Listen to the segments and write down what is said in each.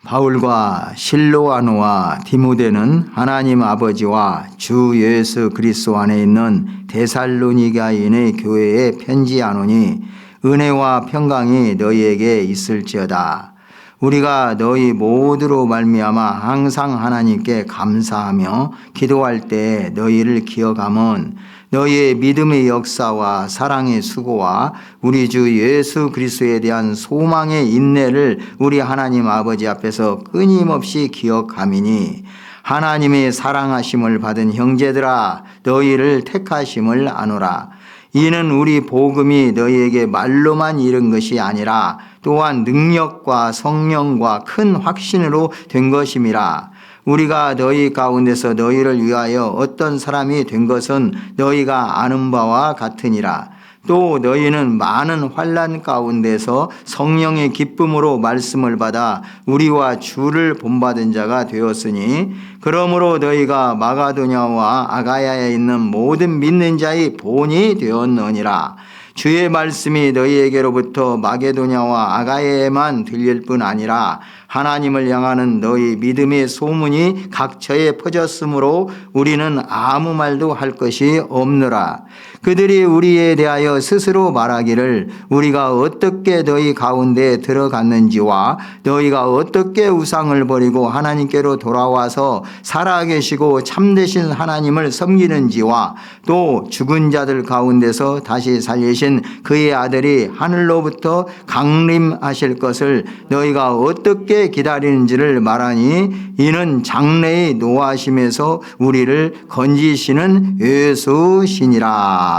바울과 실로아노와 디모데는 하나님 아버지와 주 예수 그리스도 안에 있는 데살로니가인의 교회에 편지하노니 은혜와 평강이 너희에게 있을지어다. 우리가 너희 모두로 말미암아 항상 하나님께 감사하며 기도할 때 너희를 기억함은 너희의 믿음의 역사와 사랑의 수고와 우리 주 예수 그리스도에 대한 소망의 인내를 우리 하나님 아버지 앞에서 끊임없이 기억함이니 하나님의 사랑하심을 받은 형제들아 너희를 택하심을 아노라. 이는 우리 복음이 너희에게 말로만 이른 것이 아니라 또한 능력과 성령과 큰 확신으로 된 것임이라. 우리가 너희 가운데서 너희를 위하여 어떤 사람이 된 것은 너희가 아는 바와 같으니라. 또 너희는 많은 환난 가운데서 성령의 기쁨으로 말씀을 받아 우리와 주를 본받은 자가 되었으니 그러므로 너희가 마가도냐와 아가야에 있는 모든 믿는 자의 본이 되었느니라. 주의 말씀이 너희에게로부터 마게도냐와 아가야에만 들릴 뿐 아니라 하나님을 향하는 너희 믿음의 소문이 각처에 퍼졌으므로 우리는 아무 말도 할 것이 없느라. 그들이 우리에 대하여 스스로 말하기를 우리가 어떻게 너희 가운데 들어갔는지와 너희가 어떻게 우상을 버리고 하나님께로 돌아와서 살아계시고 참되신 하나님을 섬기는지와 또 죽은 자들 가운데서 다시 살리신 그의 아들이 하늘로부터 강림하실 것을 너희가 어떻게 기다리는지를 말하니 이는 장래의 노하심에서 우리를 건지시는 예수시니라.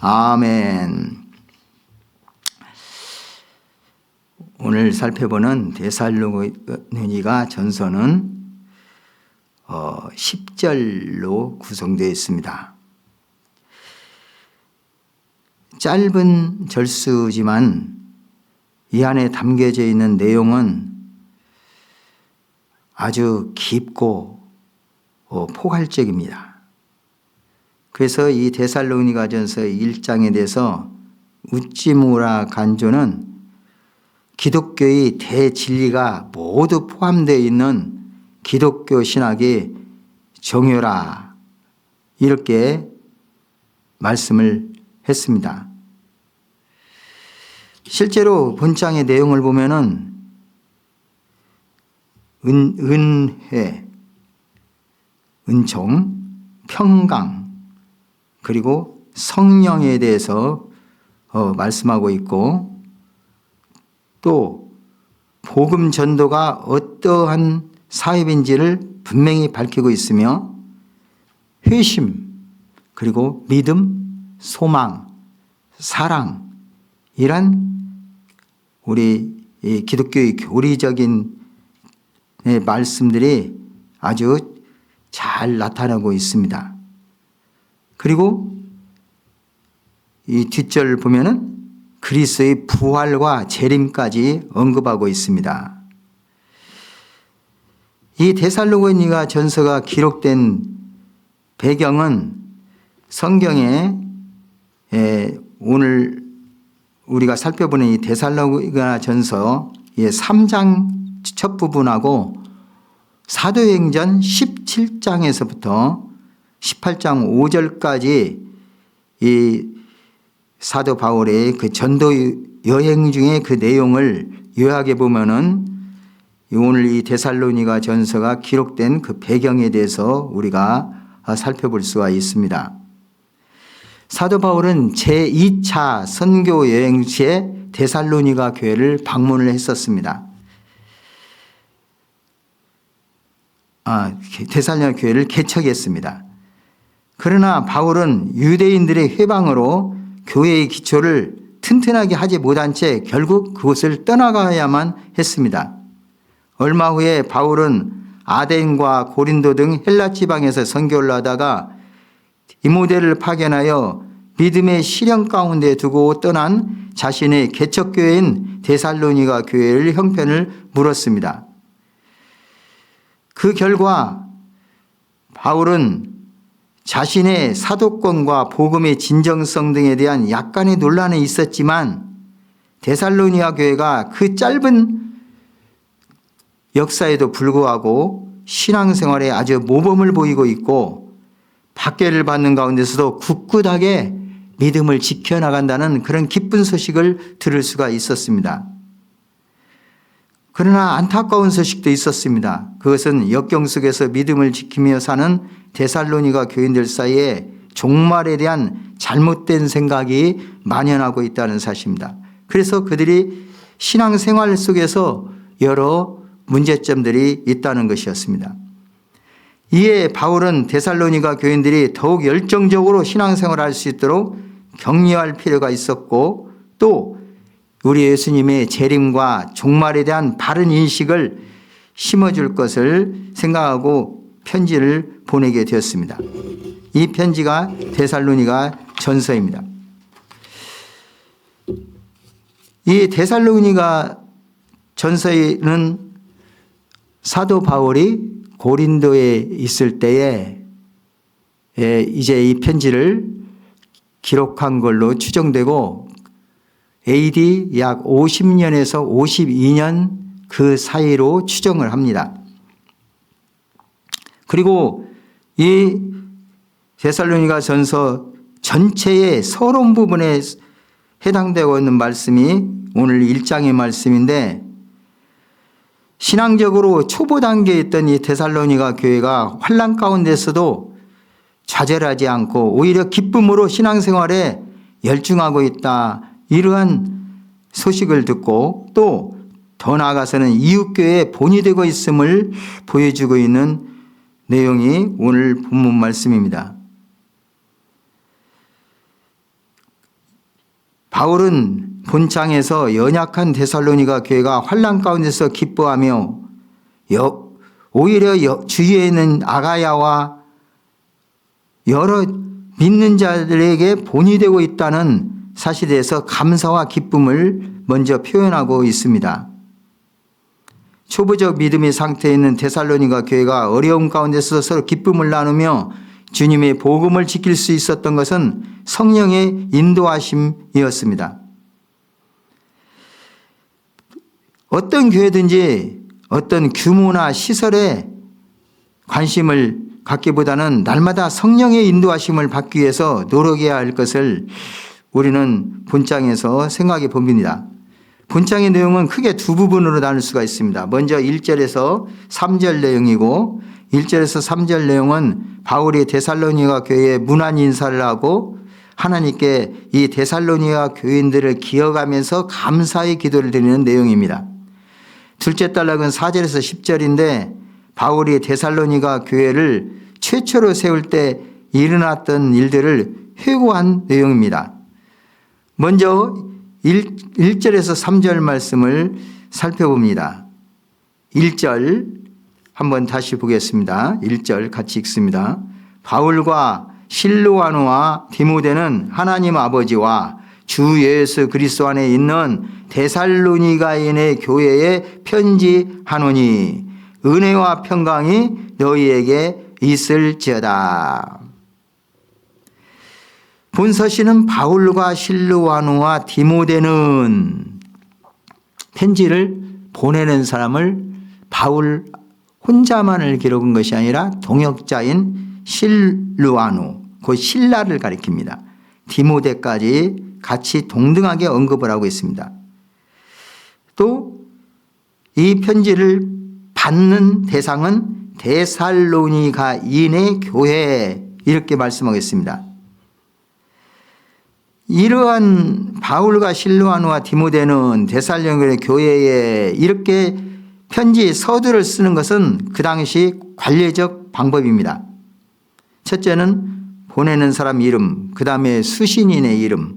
아멘. 오늘 살펴보는 데살로니가 전서는 10절로 구성되어 있습니다. 짧은 절수지만 이 안에 담겨져 있는 내용은 아주 깊고 포괄적입니다. 그래서 이 데살로니가전서 1장에 대해서 우찌무라 간조는 기독교의 대진리가 모두 포함되어 있는 기독교 신학의 정효라 이렇게 말씀을 했습니다. 실제로 본장의 내용을 보면은 은혜, 은총, 평강 그리고 성령에 대해서 말씀하고 있고 또 복음 전도가 어떠한 사역인지를 분명히 밝히고 있으며 회심 그리고 믿음, 소망, 사랑 이란 우리 기독교의 교리적인 말씀들이 아주 잘 나타나고 있습니다. 그리고 이 뒷절을 보면은 그리스도의 부활과 재림까지 언급하고 있습니다. 이 데살로니가 전서가 기록된 배경은 성경에 오늘 우리가 살펴보는 이 데살로니가 전서 3장 첫 부분하고 사도행전 17장에서부터 18장 5절까지 이 사도 바울의 그 전도 여행 중에 그 내용을 요약해 보면은 오늘 이 데살로니가 전서가 기록된 그 배경에 대해서 우리가 살펴볼 수가 있습니다. 사도 바울은 제2차 선교 여행 시에 데살로니가 교회를 방문을 했었습니다. 데살로니가 교회를 개척했습니다. 그러나 바울은 유대인들의 회방으로 교회의 기초를 튼튼하게 하지 못한 채 결국 그곳을 떠나가야만 했습니다. 얼마 후에 바울은 아덴과 고린도 등 헬라 지방에서 선교를 하다가 디모데를 파견하여 믿음의 시련 가운데 두고 떠난 자신의 개척교회인 데살로니가 교회를 형편을 물었습니다. 그 결과 바울은 자신의 사도권과 복음의 진정성 등에 대한 약간의 논란이 있었지만 데살로니가 교회가 그 짧은 역사에도 불구하고 신앙생활에 아주 모범을 보이고 있고 박해를 받는 가운데서도 굳굳하게 믿음을 지켜나간다는 그런 기쁜 소식을 들을 수가 있었습니다. 그러나 안타까운 소식도 있었습니다. 그것은 역경 속에서 믿음을 지키며 사는 데살로니가 교인들 사이에 종말에 대한 잘못된 생각이 만연하고 있다는 사실입니다. 그래서 그들이 신앙생활 속에서 여러 문제점들이 있다는 것이었습니다. 이에 바울은 데살로니가 교인들이 더욱 열정적으로 신앙생활을 할 수 있도록 격려할 필요가 있었고, 또 우리 예수님의 재림과 종말에 대한 바른 인식을 심어줄 것을 생각하고 편지를 보내게 되었습니다. 이 편지가 데살로니가 전서입니다. 이 데살로니가 전서에는 사도 바울이 고린도에 있을 때에 이제 이 편지를 기록한 걸로 추정되고 AD 약 50년에서 52년 그 사이로 추정을 합니다. 그리고 이 데살로니가 전서 전체의 서론 부분에 해당되고 있는 말씀이 오늘 1장의 말씀인데, 신앙적으로 초보 단계에 있던 이 데살로니가 교회가 환난 가운데서도 좌절하지 않고 오히려 기쁨으로 신앙생활에 열중하고 있다, 이러한 소식을 듣고 또 더 나아가서는 이웃교회의 본이 되고 있음을 보여주고 있는 내용이 오늘 본문 말씀입니다. 바울은 본장에서 연약한 데살로니가 교회가 환난 가운데서 기뻐하며 오히려 주위에 있는 아가야와 여러 믿는 자들에게 본이 되고 있다는 사실에 대해서 감사와 기쁨을 먼저 표현하고 있습니다. 초보적 믿음의 상태에 있는 데살로니가 교회가 어려움 가운데서 서로 기쁨을 나누며 주님의 복음을 지킬 수 있었던 것은 성령의 인도하심이었습니다. 어떤 교회든지 어떤 규모나 시설에 관심을 갖기보다는 날마다 성령의 인도하심을 받기 위해서 노력해야 할 것을 우리는 본장에서 생각해 봅니다. 본장의 내용은 크게 두 부분으로 나눌 수가 있습니다. 먼저 1절에서 3절 내용이고, 1절에서 3절 내용은 바울이 데살로니가 교회에 문안 인사를 하고 하나님께 이 데살로니가 교인들을 기억하면서 감사의 기도를 드리는 내용입니다. 둘째 단락은 4절에서 10절인데 바울이 데살로니가 교회를 최초로 세울 때 일어났던 일들을 회고한 내용입니다. 먼저 1절에서 3절 말씀을 살펴봅니다. 1절 한번 다시 보겠습니다. 1절 같이 읽습니다. 바울과 실로아노와 디모데는 하나님 아버지와 주 예수 그리스도 안에 있는 데살로니가인의 교회에 편지하노니 은혜와 평강이 너희에게 있을지어다. 본 서신은 바울과 실로아노와 디모데는 편지를 보내는 사람을 바울 혼자만을 기록한 것이 아니라 동역자인 실루아노, 그 신라를 가리킵니다. 디모데까지 같이 동등하게 언급을 하고 있습니다. 또 이 편지를 받는 대상은 데살로니가인의 교회, 이렇게 말씀하고 있습니다. 이러한 바울과 실루아노와 디모데는 데살로니가 교회에 이렇게 편지 서두를 쓰는 것은 그 당시 관례적 방법입니다. 첫째는 보내는 사람 이름, 그 다음에 수신인의 이름,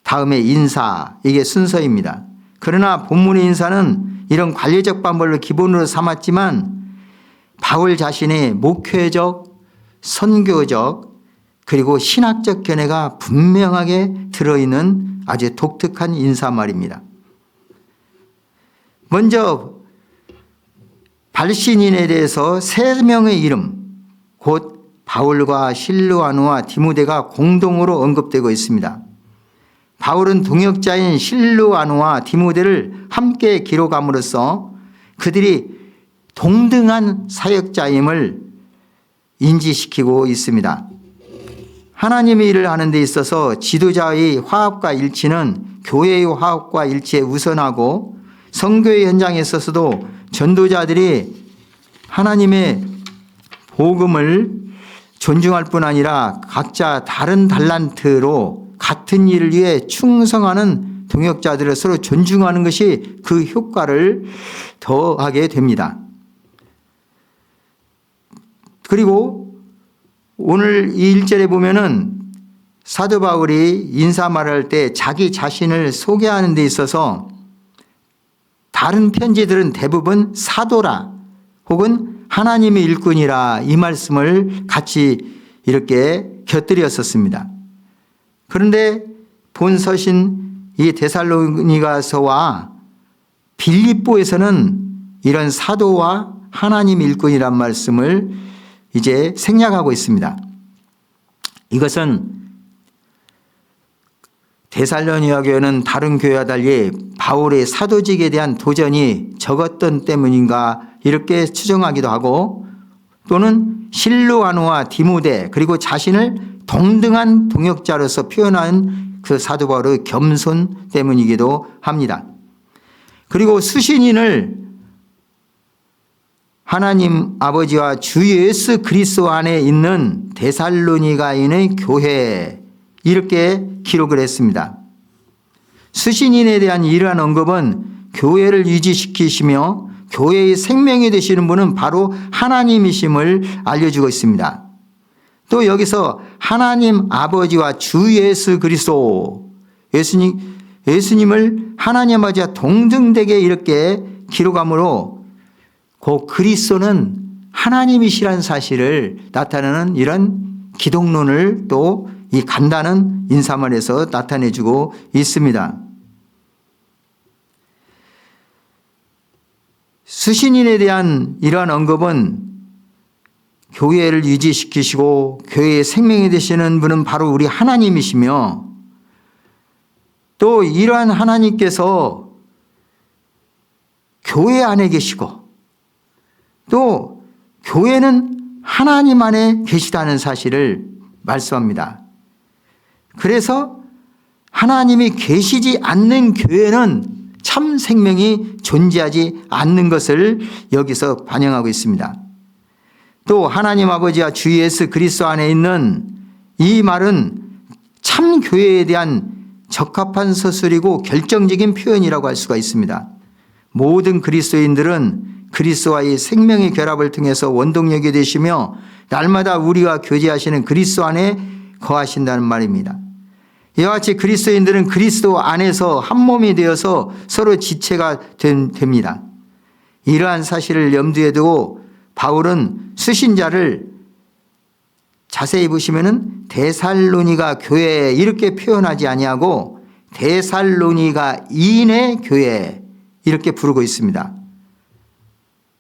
다음에 인사, 이게 순서입니다. 그러나 본문의 인사는 이런 관례적 방법을 기본으로 삼았지만 바울 자신의 목회적, 선교적, 그리고 신학적 견해가 분명하게 들어있는 아주 독특한 인사말입니다. 먼저 발신인에 대해서 세 명의 이름, 곧 바울과 실루아노와 디모데가 공동으로 언급되고 있습니다. 바울은 동역자인 실루아노와 디모데를 함께 기록함으로써 그들이 동등한 사역자임을 인지시키고 있습니다. 하나님의 일을 하는 데 있어서 지도자의 화합과 일치는 교회의 화합과 일치에 우선하고 선교의 현장에 있어서도 전도자들이 하나님의 복음을 존중할 뿐 아니라 각자 다른 달란트로 같은 일을 위해 충성하는 동역자들을 서로 존중하는 것이 그 효과를 더하게 됩니다. 그리고 오늘 이 1절에 보면은 사도 바울이 인사 말할 때 자기 자신을 소개하는 데 있어서 다른 편지들은 대부분 사도라 혹은 하나님의 일꾼이라 이 말씀을 같이 이렇게 곁들였었습니다. 그런데 본 서신 이 데살로니가서와 빌립보에서는 이런 사도와 하나님 일꾼이란 말씀을 이제 생략하고 있습니다. 이것은 데살로니가 교회는 다른 교회와 달리 바울의 사도직에 대한 도전이 적었던 때문인가 이렇게 추정하기도 하고, 또는 실루아노와 디모데 그리고 자신을 동등한 동역자로서 표현한 그 사도 바울의 겸손 때문이기도 합니다. 그리고 수신인을 하나님 아버지와 주 예수 그리스도 안에 있는 데살로니가인의 교회 이렇게 기록을 했습니다. 수신인에 대한 이러한 언급은 교회를 유지시키시며 교회의 생명이 되시는 분은 바로 하나님이심을 알려주고 있습니다. 또 여기서 하나님 아버지와 주 예수 그리스도 예수님을 하나님 아버지와 동등되게 이렇게 기록함으로 그 그리스도는 하나님이시라는 사실을 나타내는 이런 기독론을 또 이 간단한 인사말에서 나타내주고 있습니다. 수신인에 대한 이러한 언급은 교회를 유지시키시고 교회의 생명이 되시는 분은 바로 우리 하나님이시며, 또 이러한 하나님께서 교회 안에 계시고 또 교회는 하나님 안에 계시다는 사실을 말씀합니다. 그래서 하나님이 계시지 않는 교회는 참 생명이 존재하지 않는 것을 여기서 반영하고 있습니다. 또 하나님 아버지와 주 예수 그리스도 안에 있는 이 말은 참 교회에 대한 적합한 서술이고 결정적인 표현이라고 할 수가 있습니다. 모든 그리스도인들은 그리스도와의 생명의 결합을 통해서 원동력이 되시며 날마다 우리와 교제하시는 그리스도 안에 거하신다는 말입니다. 이와 같이 그리스도인들은 그리스도 안에서 한 몸이 되어서 서로 지체가 됩니다. 이러한 사실을 염두에 두고 바울은 수신자를 자세히 보시면은 데살로니가 교회 이렇게 표현하지 아니하고 데살로니가인의 교회 이렇게 부르고 있습니다.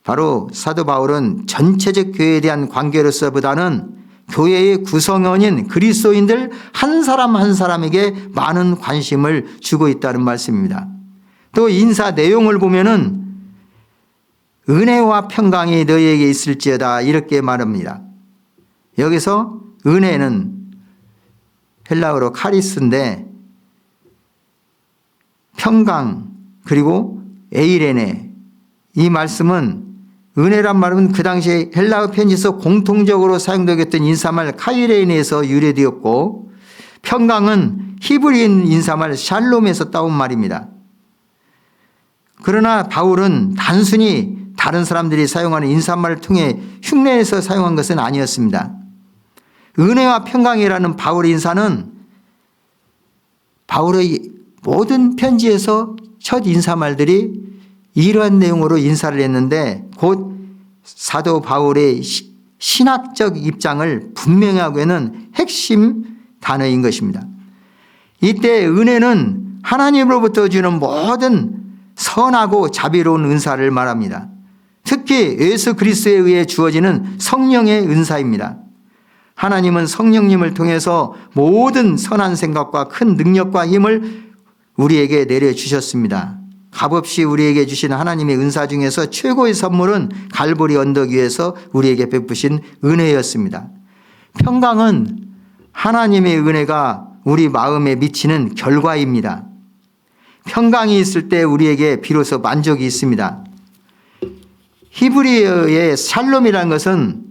바로 사도 바울은 전체적 교회에 대한 관계로서보다는 교회의 구성원인 그리스도인들 한 사람 한 사람에게 많은 관심을 주고 있다는 말씀입니다. 또 인사 내용을 보면은 은혜와 평강이 너희에게 있을지어다 이렇게 말합니다. 여기서 은혜는 헬라어로 카리스인데 평강 그리고 에이레네 이 말씀은 은혜란 말은 그 당시에 헬라어 편지에서 공통적으로 사용되었던 인사말 카이레인에서 유래되었고, 평강은 히브리인 인사말 샬롬에서 따온 말입니다. 그러나 바울은 단순히 다른 사람들이 사용하는 인사말을 통해 흉내내서 사용한 것은 아니었습니다. 은혜와 평강이라는 바울의 인사는 바울의 모든 편지에서 첫 인사말들이 이러한 내용으로 인사를 했는데 곧 사도 바울의 신학적 입장을 분명히 하고 있는 핵심 단어인 것입니다. 이때 은혜는 하나님으로부터 주는 모든 선하고 자비로운 은사를 말합니다. 특히 예수 그리스도에 의해 주어지는 성령의 은사입니다. 하나님은 성령님을 통해서 모든 선한 생각과 큰 능력과 힘을 우리에게 내려주셨습니다. 값없이 우리에게 주신 하나님의 은사 중에서 최고의 선물은 갈보리 언덕 위에서 우리에게 베푸신 은혜였습니다. 평강은 하나님의 은혜가 우리 마음에 미치는 결과입니다. 평강이 있을 때 우리에게 비로소 만족이 있습니다. 히브리어의 샬롬이라는 것은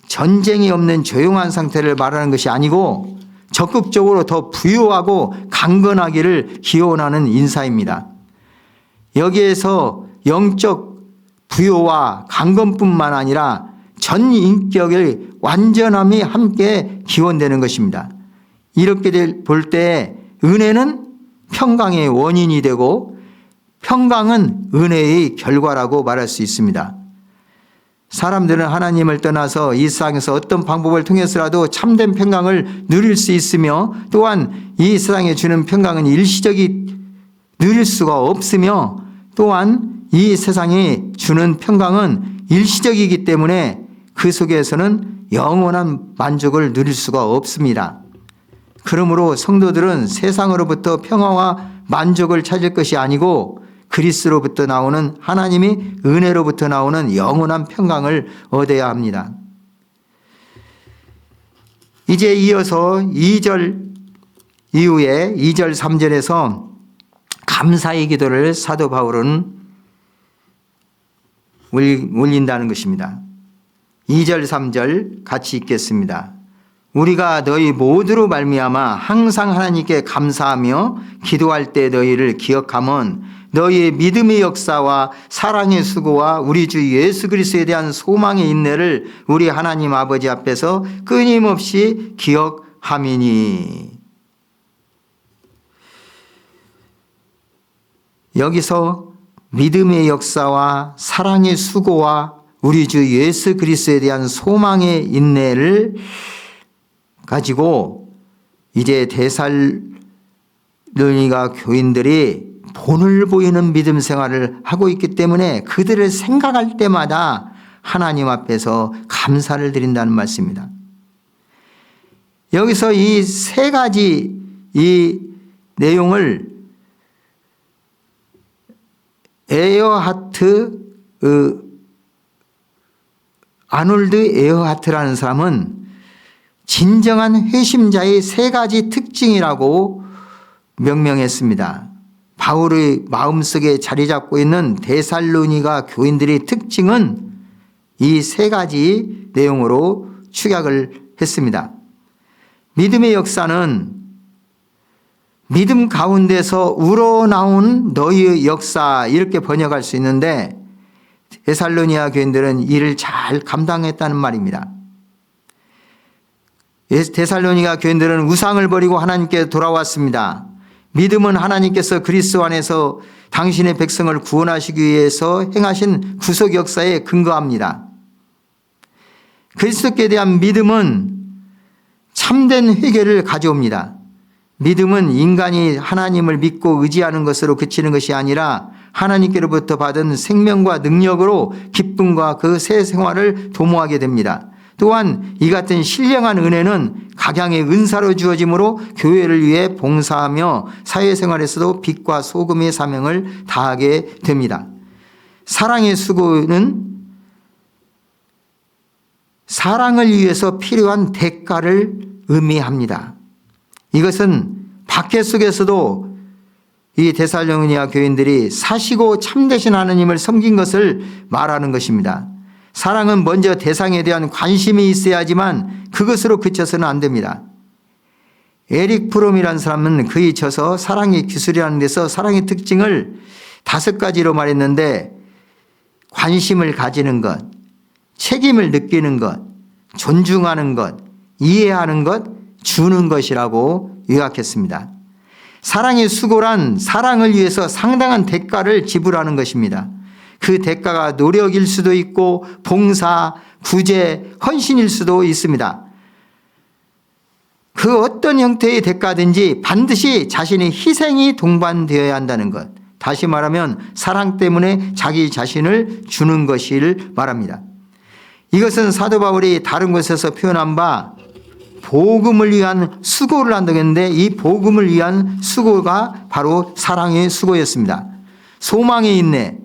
전쟁이 없는 조용한 상태를 말하는 것이 아니고 적극적으로 더 부유하고 강건하기를 기원하는 인사입니다. 여기에서 영적 부요와 강건뿐만 아니라 전 인격의 완전함이 함께 기원되는 것입니다. 이렇게 볼 때 은혜는 평강의 원인이 되고 평강은 은혜의 결과라고 말할 수 있습니다. 사람들은 하나님을 떠나서 이 세상에서 어떤 방법을 통해서라도 참된 평강을 누릴 수 있으며 또한 이 세상에 주는 평강은 일시적이 누릴 수가 없으며 또한 이 세상이 주는 평강은 일시적이기 때문에 그 속에서는 영원한 만족을 누릴 수가 없습니다. 그러므로 성도들은 세상으로부터 평화와 만족을 찾을 것이 아니고 그리스로부터 나오는 하나님이 은혜로부터 나오는 영원한 평강을 얻어야 합니다. 이제 이어서 2절 이후에 2절 3절에서 감사의 기도를 사도 바울은 올린다는 것입니다. 2절 3절 같이 읽겠습니다. 우리가 너희 모두로 말미암아 항상 하나님께 감사하며 기도할 때 너희를 기억함은 너희의 믿음의 역사와 사랑의 수고와 우리 주 예수 그리스도에 대한 소망의 인내를 우리 하나님 아버지 앞에서 끊임없이 기억함이니. 여기서 믿음의 역사와 사랑의 수고와 우리 주 예수 그리스도에 대한 소망의 인내를 가지고 이제 데살로니가 교인들이 본을 보이는 믿음 생활을 하고 있기 때문에 그들을 생각할 때마다 하나님 앞에서 감사를 드린다는 말씀입니다. 여기서 이 세 가지 이 내용을 아놀드 에어하트라는 사람은 진정한 회심자의 세 가지 특징이라고 명명했습니다. 바울의 마음속에 자리 잡고 있는 데살로니가 교인들의 특징은 이 세 가지 내용으로 축약을 했습니다. 믿음의 역사는 믿음 가운데서 우러나온 너희의 역사 이렇게 번역할 수 있는데 데살로니가 교인들은 이를 잘 감당했다는 말입니다. 데살로니가 교인들은 우상을 버리고 하나님께 돌아왔습니다. 믿음은 하나님께서 그리스도 안에서 당신의 백성을 구원하시기 위해서 행하신 구속 역사에 근거합니다. 그리스도께 대한 믿음은 참된 회개를 가져옵니다. 믿음은 인간이 하나님을 믿고 의지하는 것으로 그치는 것이 아니라 하나님께로부터 받은 생명과 능력으로 기쁨과 그 새 생활을 도모하게 됩니다. 또한 이 같은 신령한 은혜는 각양의 은사로 주어지므로 교회를 위해 봉사하며 사회생활에서도 빛과 소금의 사명을 다하게 됩니다. 사랑의 수고는 사랑을 위해서 필요한 대가를 의미합니다. 이것은 박해 속에서도 이 데살로니가 교인들이 사시고 참되신 하나님을 섬긴 것을 말하는 것입니다. 사랑은 먼저 대상에 대한 관심이 있어야지만 그것으로 그쳐서는 안 됩니다. 에릭 프롬이라는 사람은 그에 쳐서 사랑의 기술이라는 데서 사랑의 특징을 5가지로 말했는데 관심을 가지는 것, 책임을 느끼는 것, 존중하는 것, 이해하는 것, 주는 것이라고 요약했습니다. 사랑의 수고란 사랑을 위해서 상당한 대가를 지불하는 것입니다. 그 대가가 노력일 수도 있고 봉사, 구제, 헌신일 수도 있습니다. 그 어떤 형태의 대가든지 반드시 자신의 희생이 동반되어야 한다는 것. 다시 말하면 사랑 때문에 자기 자신을 주는 것을 말합니다. 이것은 사도 바울이 다른 곳에서 표현한 바 복음을 위한 수고를 한다고 했는데 이 복음을 위한 수고가 바로 사랑의 수고였습니다. 소망의 인내.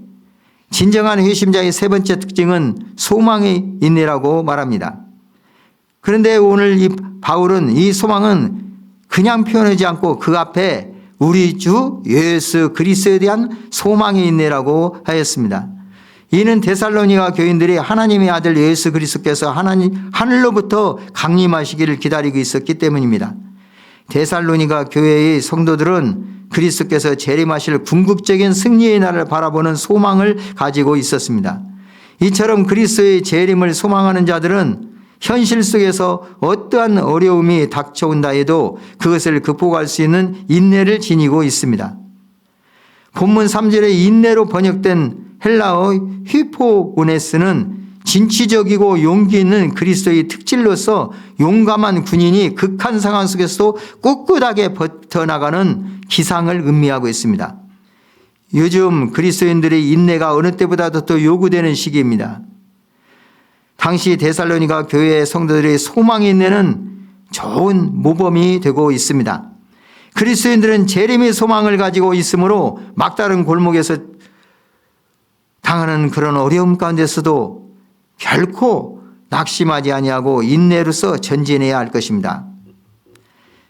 진정한 회심자의 세 번째 특징은 소망의 인내라고 말합니다. 그런데 오늘 이 바울은 이 소망은 그냥 표현하지 않고 그 앞에 우리 주 예수 그리스도에 대한 소망의 인내라고 하였습니다. 이는 데살로니가 교인들이 하나님의 아들 예수 그리스도께서 하늘로부터 강림하시기를 기다리고 있었기 때문입니다. 데살로니가 교회의 성도들은 그리스도께서 재림하실 궁극적인 승리의 날을 바라보는 소망을 가지고 있었습니다. 이처럼 그리스도의 재림을 소망하는 자들은 현실 속에서 어떠한 어려움이 닥쳐온다 해도 그것을 극복할 수 있는 인내를 지니고 있습니다. 본문 3절에 인내로 번역된 헬라어 휘포오네스는 진취적이고 용기 있는 그리스도의 특질로서 용감한 군인이 극한 상황 속에서도 꿋꿋하게 버텨나가는 기상을 의미하고 있습니다. 요즘 그리스도인들의 인내가 어느 때보다도 더 요구되는 시기입니다. 당시 데살로니가 교회의 성도들의 소망의 인내는 좋은 모범이 되고 있습니다. 그리스도인들은 재림의 소망을 가지고 있으므로 막다른 골목에서 당하는 그런 어려움 가운데서도 결코 낙심하지 아니하고 인내로서 전진해야 할 것입니다.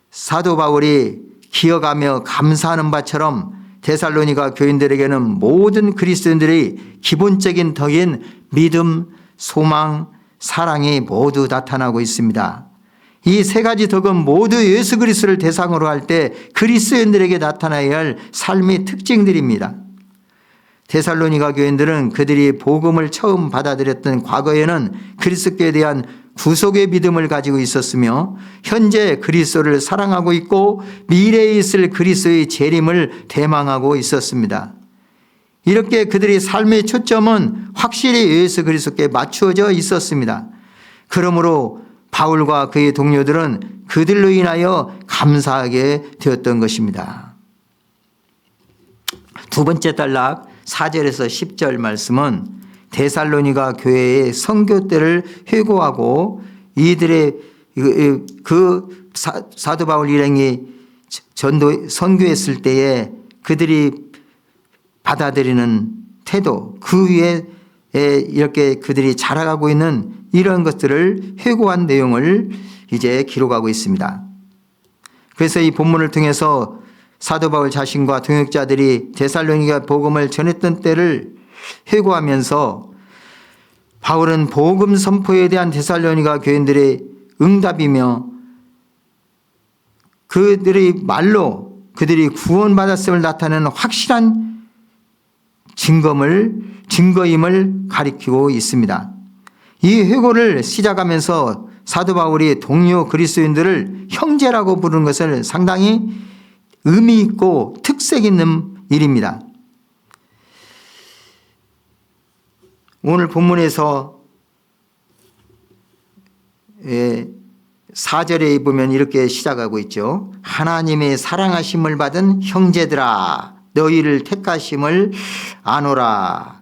사도 바울이 기억하며 감사하는 바처럼 데살로니가 교인들에게는 모든 그리스도인들의 기본적인 덕인 믿음, 소망, 사랑이 모두 나타나고 있습니다. 이 세 가지 덕은 모두 예수 그리스도를 대상으로 할 때 그리스도인들에게 나타나야 할 삶의 특징들입니다. 데살로니가 교인들은 그들이 복음을 처음 받아들였던 과거에는 그리스도에 대한 구속의 믿음을 가지고 있었으며 현재 그리스도를 사랑하고 있고 미래에 있을 그리스도의 재림을 대망하고 있었습니다. 이렇게 그들의 삶의 초점은 확실히 예수 그리스도께 맞추어져 있었습니다. 그러므로 바울과 그의 동료들은 그들로 인하여 감사하게 되었던 것입니다. 두 번째 단락 4절에서 10절 말씀은 데살로니가 교회의 선교 때를 회고하고 이들의 그 사도 바울 일행이 선교했을 때에 그들이 받아들이는 태도, 그 위에 이렇게 그들이 자라가고 있는 이런 것들을 회고한 내용을 이제 기록하고 있습니다. 그래서 이 본문을 통해서 사도 바울 자신과 동역자들이 데살로니가 복음을 전했던 때를 회고하면서 바울은 복음 선포에 대한 데살로니가 교인들의 응답이며 그들의 말로 그들이 구원받았음을 나타내는 확실한 증거임을 가리키고 있습니다. 이 회고를 시작하면서 사도 바울이 동료 그리스도인들을 형제라고 부르는 것을 상당히 의미 있고 특색 있는 일입니다. 오늘 본문에서 4절에 보면 이렇게 시작하고 있죠. 하나님의 사랑하심을 받은 형제들아 너희를 택하심을 아노라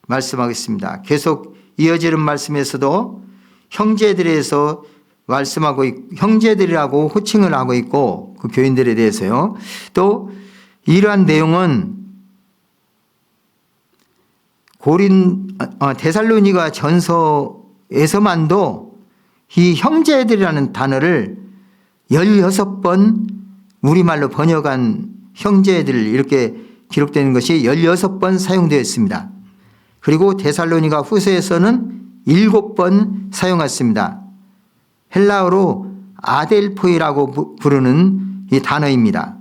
말씀하겠습니다. 계속 이어지는 말씀에서도 형제들에서 말씀하고 형제들이라고 호칭을 하고 있고 그 교인들에 대해서요. 또 이러한 내용은 데살로니가 전서에서만도 이 형제들이라는 단어를 16번 우리말로 번역한 형제들 이렇게 기록되는 것이 16번 사용되어 있습니다. 그리고 데살로니가 후서에서는 7번 사용했습니다. 헬라어로 아델포이라고 부르는 이 단어입니다.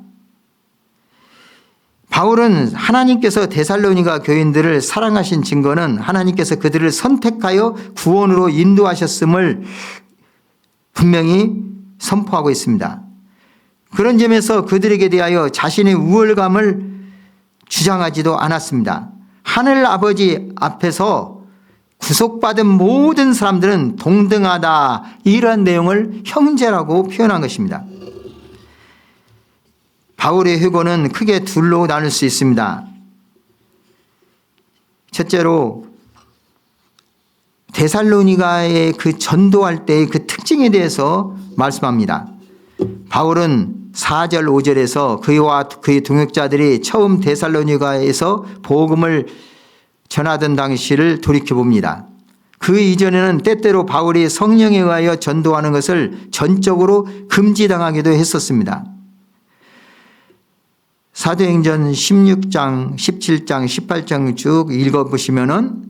바울은 하나님께서 데살로니가 교인들을 사랑하신 증거는 하나님께서 그들을 선택하여 구원으로 인도하셨음을 분명히 선포하고 있습니다. 그런 점에서 그들에게 대하여 자신의 우월감을 주장하지도 않았습니다. 하늘 아버지 앞에서 구속받은 모든 사람들은 동등하다 이런 내용을 형제라고 표현한 것입니다. 바울의 회고는 크게 둘로 나눌 수 있습니다. 첫째로 데살로니가에 그 전도할 때의 그 특징에 대해서 말씀합니다. 바울은 4절 5절에서 그와 그의 동역자들이 처음 데살로니가에서 복음을 전하던 당시를 돌이켜봅니다. 그 이전에는 때때로 바울이 성령에 의하여 전도하는 것을 전적으로 금지당하기도 했었습니다. 사도행전 16장, 17장, 18장 쭉 읽어보시면은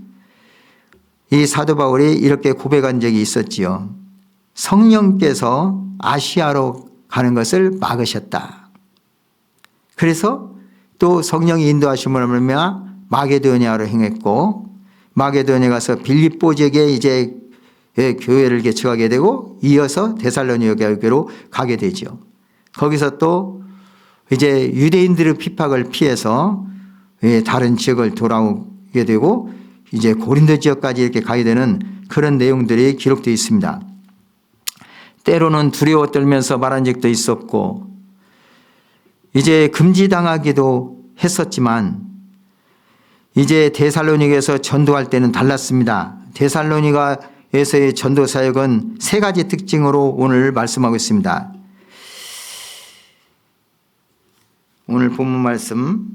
이 사도 바울이 이렇게 고백한 적이 있었지요. 성령께서 아시아로 가는 것을 막으셨다. 그래서 또 성령이 인도하심을 말미암아 마게도니아로 행했고, 마게도니아에 가서 빌립보 지역에 이제 교회를 개척하게 되고, 이어서 데살로니가로 가게 되죠. 거기서 또 이제 유대인들의 핍박을 피해서 다른 지역을 돌아오게 되고, 이제 고린도 지역까지 이렇게 가게 되는 그런 내용들이 기록되어 있습니다. 때로는 두려워 떨면서 말한 적도 있었고, 이제 금지당하기도 했었지만, 이제 데살로니가에서 전도할 때는 달랐습니다. 데살로니가에서의 전도 사역은 3가지 특징으로 오늘 말씀하고 있습니다. 오늘 본문 말씀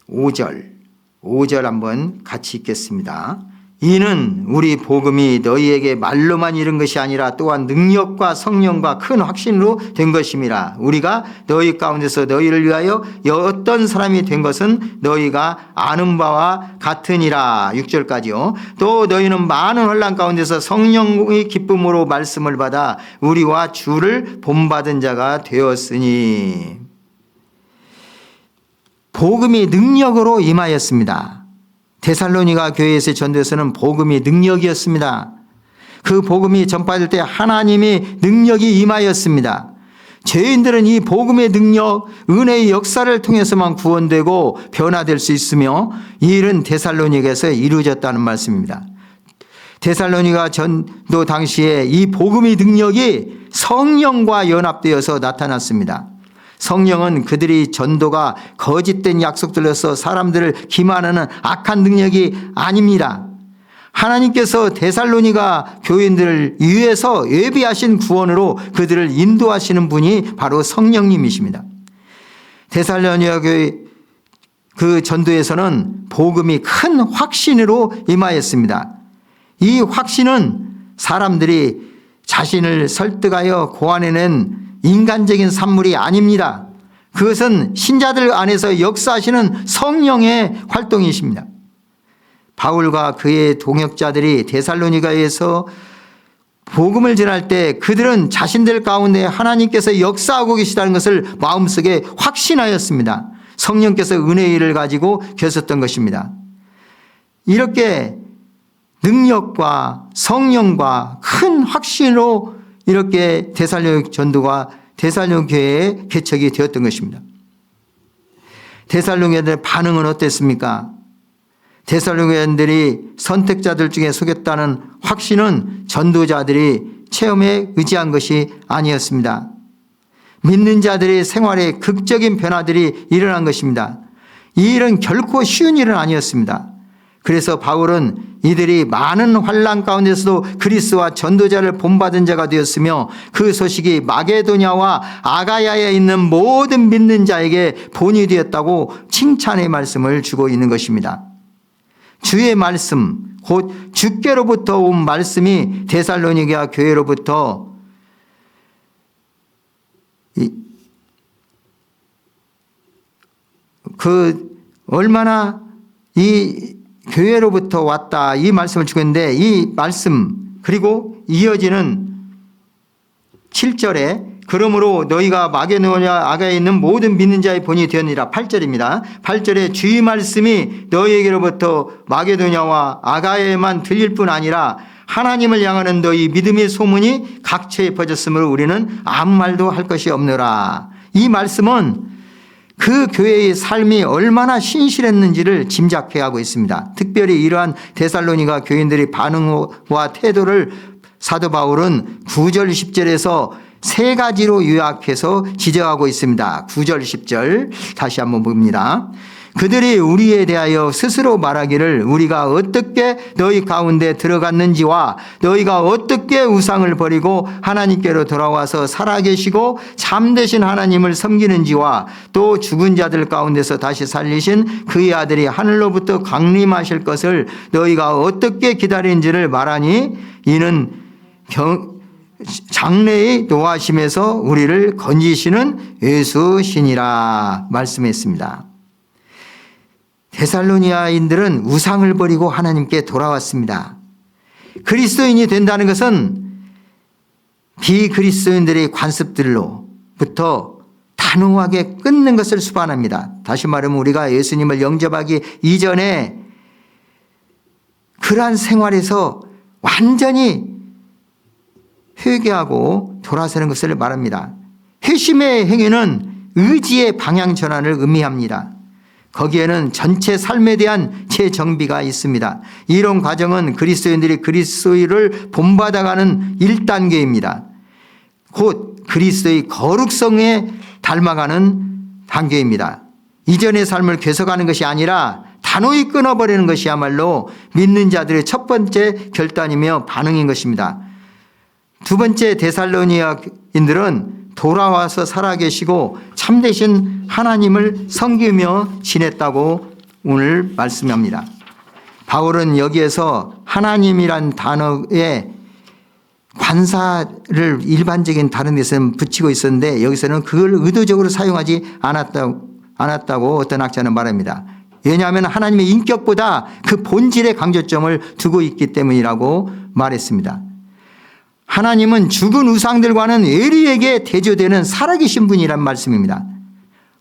5절 한번 같이 읽겠습니다. 이는 우리 복음이 너희에게 말로만 이른 것이 아니라 또한 능력과 성령과 큰 확신으로 된 것임이라. 우리가 너희 가운데서 너희를 위하여 어떤 사람이 된 것은 너희가 아는 바와 같으니라. 6절까지요. 또 너희는 많은 혼란 가운데서 성령의 기쁨으로 말씀을 받아 우리와 주를 본받은 자가 되었으니. 복음이 능력으로 임하였습니다. 데살로니가 교회에서의 전도에서는 복음이 능력이었습니다. 그 복음이 전파될 때 하나님의 능력이 임하였습니다. 죄인들은 이 복음의 능력, 은혜의 역사를 통해서만 구원되고 변화될 수 있으며 이 일은 데살로니가에서 이루어졌다는 말씀입니다. 데살로니가 전도 당시에 이 복음의 능력이 성령과 연합되어서 나타났습니다. 성령은 그들이 전도가 거짓된 약속들로서 사람들을 기만하는 악한 능력이 아닙니다. 하나님께서 데살로니가 교인들을 위해서 예비하신 구원으로 그들을 인도하시는 분이 바로 성령님이십니다. 데살로니가 교회 그 전도에서는 복음이 큰 확신으로 임하였습니다. 이 확신은 사람들이 자신을 설득하여 고안해낸 인간적인 산물이 아닙니다. 그것은 신자들 안에서 역사하시는 성령의 활동이십니다. 바울과 그의 동역자들이 데살로니가에서 복음을 전할 때 그들은 자신들 가운데 하나님께서 역사하고 계시다는 것을 마음속에 확신하였습니다. 성령께서 은혜의 일을 가지고 계셨던 것입니다. 이렇게 능력과 성령과 큰 확신으로 이렇게 데살로니가 전도가 데살로니가 교회의 개척이 되었던 것입니다. 데살로니가들의 반응은 어땠습니까? 데살로니가인들이 선택자들 중에 속였다는 확신은 전도자들이 체험에 의지한 것이 아니었습니다. 믿는 자들의 생활에 극적인 변화들이 일어난 것입니다. 이 일은 결코 쉬운 일은 아니었습니다. 그래서 바울은 이들이 많은 환난 가운데서도 그리스도와 전도자를 본받은 자가 되었으며 그 소식이 마게도냐와 아가야에 있는 모든 믿는 자에게 본이 되었다고 칭찬의 말씀을 주고 있는 것입니다. 주의 말씀, 곧 주께로부터 온 말씀이 데살로니가 교회로부터 얼마나 이 교회로부터 왔다 이 말씀을 주고 있는데 이 말씀 그리고 이어지는 7절에 그러므로 너희가 마게도냐 아가야에 있는 모든 믿는 자의 본이 되었느니라 8절입니다. 8절에 주의 말씀이 너희에게로부터 마게도냐와 아가야에만 들릴 뿐 아니라 하나님을 향하는 너희 믿음의 소문이 각처에 퍼졌으므로 우리는 아무 말도 할 것이 없노라. 이 말씀은 그 교회의 삶이 얼마나 신실했는지를 짐작해 하고 있습니다. 특별히 이러한 데살로니가 교인들의 반응과 태도를 사도 바울은 9절 10절에서 3가지로 요약해서 지적하고 있습니다. 9절 10절 다시 한번 봅니다. 그들이 우리에 대하여 스스로 말하기를 우리가 어떻게 너희 가운데 들어갔는지와 너희가 어떻게 우상을 버리고 하나님께로 돌아와서 살아계시고 참되신 하나님을 섬기는지와 또 죽은 자들 가운데서 다시 살리신 그의 아들이 하늘로부터 강림하실 것을 너희가 어떻게 기다리는지를 말하니 이는 장래의 노하심에서 우리를 건지시는 예수시니라 말씀했습니다. 데살로니아인들은 우상을 버리고 하나님께 돌아왔습니다. 그리스도인이 된다는 것은 비그리스도인들의 관습들로부터 단호하게 끊는 것을 수반합니다. 다시 말하면 우리가 예수님을 영접하기 이전에 그러한 생활에서 완전히 회개하고 돌아서는 것을 말합니다. 회심의 행위는 의지의 방향 전환을 의미합니다. 거기에는 전체 삶에 대한 재정비가 있습니다. 이런 과정은 그리스도인들이 그리스도를 본받아가는 1단계입니다. 곧 그리스도의 거룩성에 닮아가는 단계입니다. 이전의 삶을 되서가는 것이 아니라 단호히 끊어버리는 것이야말로 믿는 자들의 첫 번째 결단이며 반응인 것입니다. 두 번째, 데살로니아인들은 돌아와서 살아계시고 참되신 하나님을 섬기며 지냈다고 오늘 말씀합니다. 바울은 여기에서 하나님이란 단어에 관사를 일반적인 다른 데서는 붙이고 있었는데 여기서는 그걸 의도적으로 사용하지 않았다고 어떤 학자는 말합니다. 왜냐하면 하나님의 인격보다 그 본질의 강조점을 두고 있기 때문이라고 말했습니다. 하나님은 죽은 우상들과는 예리하게 대조되는 살아계신 분이란 말씀입니다.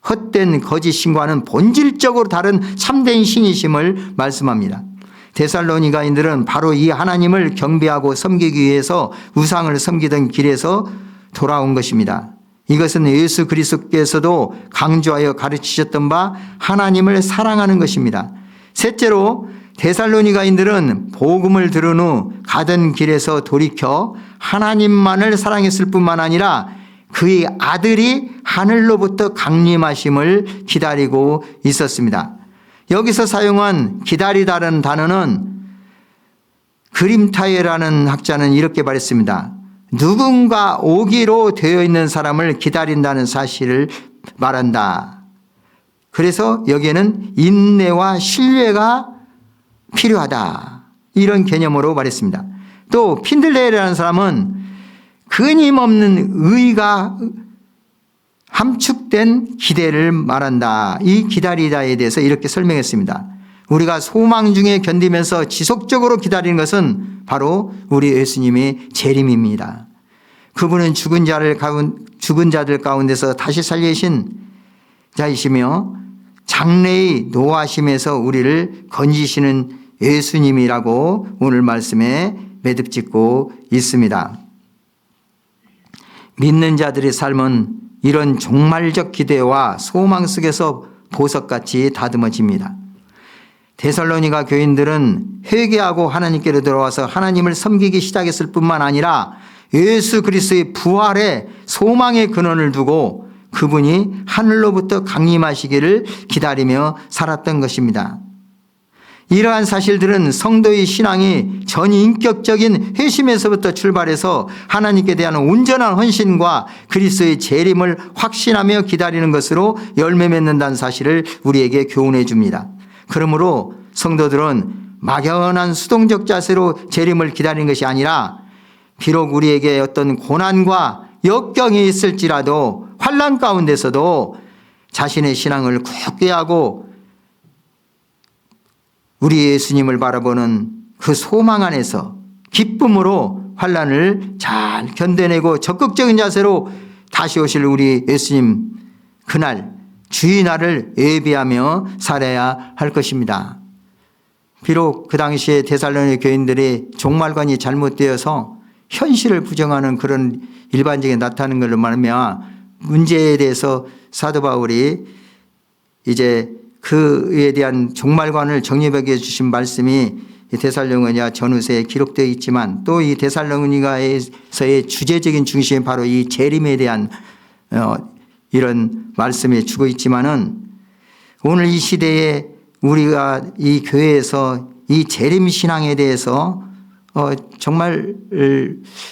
헛된 거짓 신과는 본질적으로 다른 참된 신이심을 말씀합니다. 데살로니가인들은 바로 이 하나님을 경배하고 섬기기 위해서 우상을 섬기던 길에서 돌아온 것입니다. 이것은 예수 그리스도께서도 강조하여 가르치셨던 바 하나님을 사랑하는 것입니다. 셋째로 데살로니가인들은 복음을 들은 후 가던 길에서 돌이켜 하나님만을 사랑했을 뿐만 아니라 그의 아들이 하늘로부터 강림하심을 기다리고 있었습니다. 여기서 사용한 기다리다라는 단어는 그림타예라는 학자는 이렇게 말했습니다. 누군가 오기로 되어 있는 사람을 기다린다는 사실을 말한다. 그래서 여기에는 인내와 신뢰가 필요하다. 이런 개념으로 말했습니다. 또 핀들레라는 사람은 끊임없는 의가 함축된 기대를 말한다. 이 기다리다에 대해서 이렇게 설명했습니다. 우리가 소망 중에 견디면서 지속적으로 기다리는 것은 바로 우리 예수님의 재림입니다. 그분은 죽은 자들 가운데서 다시 살리신 자이시며 장래의 노하심에서 우리를 건지시는 예수님이라고 오늘 말씀에 매듭짓고 있습니다. 믿는 자들의 삶은 이런 종말적 기대와 소망 속에서 보석같이 다듬어집니다. 데살로니가 교인들은 회개하고 하나님께로 돌아와서 하나님을 섬기기 시작했을 뿐만 아니라 예수 그리스도의 부활에 소망의 근원을 두고 그분이 하늘로부터 강림하시기를 기다리며 살았던 것입니다. 이러한 사실들은 성도의 신앙이 전인격적인 회심에서부터 출발해서 하나님께 대한 온전한 헌신과 그리스도의 재림을 확신하며 기다리는 것으로 열매 맺는다는 사실을 우리에게 교훈해 줍니다. 그러므로 성도들은 막연한 수동적 자세로 재림을 기다리는 것이 아니라 비록 우리에게 어떤 고난과 역경이 있을지라도 환난 가운데서도 자신의 신앙을 굳게 하고 우리 예수님을 바라보는 그 소망 안에서 기쁨으로 환난을 잘 견뎌내고 적극적인 자세로 다시 오실 우리 예수님 그날 주의 날을 예비하며 살아야 할 것입니다. 비록 그 당시에 데살로니가 교인들이 종말관이 잘못되어서 현실을 부정하는 그런 일반적인 나타나는 걸로 말하면 문제에 대해서 사도 바울이 이제 그에 대한 종말관을 정립하게 해주신 말씀이 데살로니가 전후서에 기록되어 있지만 또 이 데살로니가에서의 주제적인 중심이 바로 이 재림에 대한 이런 말씀에 주고 있지만은 오늘 이 시대에 우리가 이 교회에서 이 재림 신앙에 대해서 정말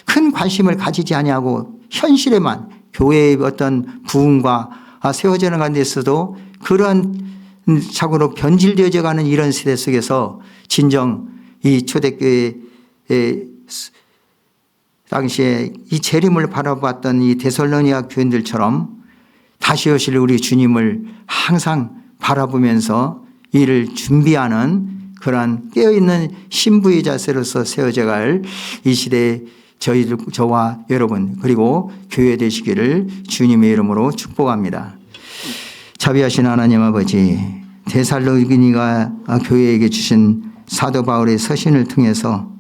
큰 관심을 가지지 아니하고 현실에만 교회의 어떤 부흥과 세워지는 가운데서도 그런 착오로 변질되어져 가는 이런 시대 속에서 진정 이 초대교회 당시에 이 재림을 바라봤던 이 데살로니가 교인들처럼 다시 오실 우리 주님을 항상 바라보면서 이를 준비하는 그러한 깨어있는 신부의 자세로서 세워져 갈 이 시대에 저와 여러분 그리고 교회 되시기를 주님의 이름으로 축복합니다. 자비하신 하나님 아버지, 데살로니가 교회에게 주신 사도 바울의 서신을 통해서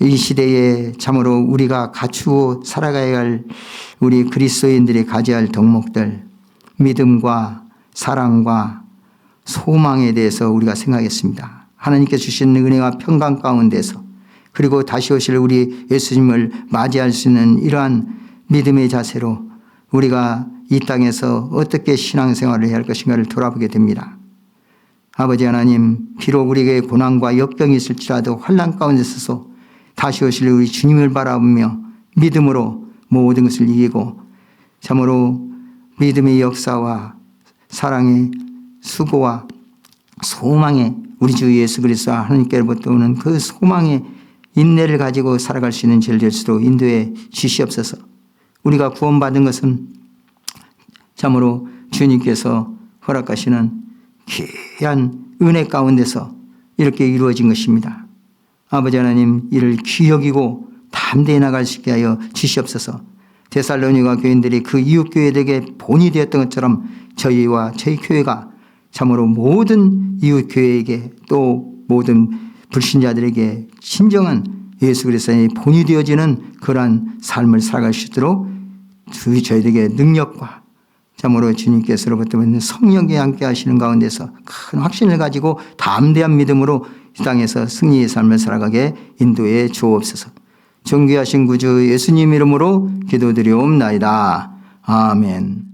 이 시대에 참으로 우리가 갖추어 살아가야 할 우리 그리스도인들이 가져야 할 덕목들, 믿음과 사랑과 소망에 대해서 우리가 생각했습니다. 하나님께 주신 은혜와 평강 가운데서 그리고 다시 오실 우리 예수님을 맞이할 수 있는 이러한 믿음의 자세로 우리가 이 땅에서 어떻게 신앙생활을 해야 할 것인가를 돌아보게 됩니다. 아버지 하나님, 비록 우리에게 고난과 역병이 있을지라도 환난 가운데 서서 다시 오실 우리 주님을 바라보며 믿음으로 모든 것을 이기고 참으로 믿음의 역사와 사랑의 수고와 소망의 우리 주 예수 그리스도와 하나님께로부터 오는 그 소망의 인내를 가지고 살아갈 수 있는 죄를 될 수도 인도해 주시옵소서. 우리가 구원받은 것은 참으로 주님께서 허락하시는 귀한 은혜 가운데서 이렇게 이루어진 것입니다. 아버지 하나님, 이를 귀히 여기고 담대히 나갈 수 있게 하여 주시옵소서. 데살로니가 교인들이 그 이웃 교회들에게 본이 되었던 것처럼 저희와 저희 교회가 참으로 모든 이웃 교회에게 또 모든 불신자들에게 진정한 예수 그리스도의 본이 되어지는 그러한 삶을 살아갈 수 있도록 저희들에게 능력과 참으로 주님께서로부터 오는 성령이 함께 하시는 가운데서 큰 확신을 가지고 담대한 믿음으로 이 땅에서 승리의 삶을 살아가게 인도해 주옵소서. 존귀하신 구주 예수님 이름으로 기도드리옵나이다. 아멘.